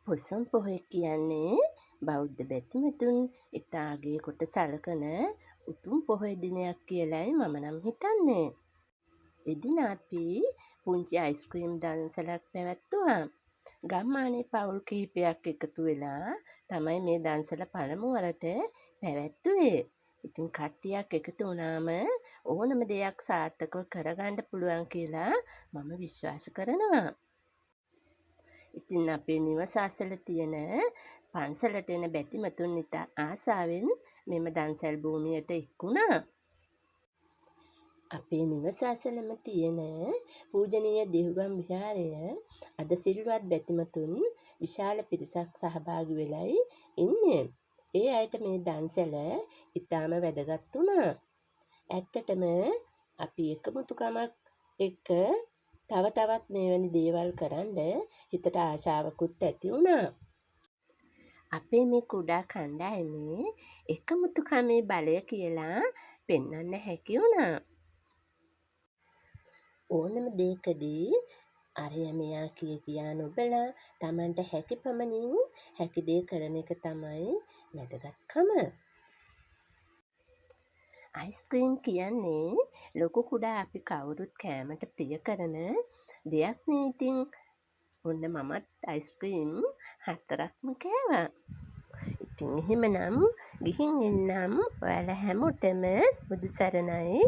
පොසොන් පොහොය කියන්නේ බෞද්ධ බැතිමතුන් ඉතා අගය කොට සලකන උතුම් පොහොය දිනයක් කියලයි මම නම් හිතන්නේ. එදින අපි පුංචි අයිස්ක්‍රීම් දන්සලක් පැවැත්තුවා. ගම්මානේ පවුල් කිහිපයක් එකතු වෙලා තමයි මේ දන්සල පළමු වරට පැවැත්තුවේ. ඉතින් කට්ටියක් එකතු වුණාම ඕනම දෙයක් සාර්ථකව කරගන්න පුළුවන් කියලා මම විශ්වාස කරනවා. ඉතින් අපේ නිවස අසල තියෙන පන්සලට එන බැතිමතුන් ඉතා ආසාවෙන් මෙම දන්සැල් භූමියට එක් වුණා. අපේ නිවස අසලම තියෙන පූජනීය දෙව්ගම් විහාරය අද සිල්වත් බැතිමතුන් විශාල පිරිසක් සහභාගී වෙලයි ඉන්නේ. ඒ අයට මේ දන්සැල ඉතාම වැදගත් වුණා. ඇත්තටම අපි එකමුතුකමක් එක්ක තව තවත් මෙවැනි දේවල් කරන්න හිතට ආශාවකුත් ඇති වුණා. අපේ මේ කුඩා කණ්ඩායමේ එකමුතුකමේ බලය කියලා පෙන්වන්න හැකි වුණා. ඕනම දෙයකදී අරයා මෙයා කියා නොබලා Tamanට හැකි පමණින් හැකි දේ කරන එක තමයි වැදගත්කම. අයිස්ක්‍රීම් කියන්නේ ලොකු කුඩා අපි කවුරුත් කෑමට ප්‍රිය කරන දෙයක් නේ. ඉතින් ඔන්න මමත් අයිස්ක්‍රීම් 4ක්ම කෑවා. ඉතින් එහෙමනම් ගිහින් එන්නම් ඔයාලා හැමෝටම බුදු සරණයි.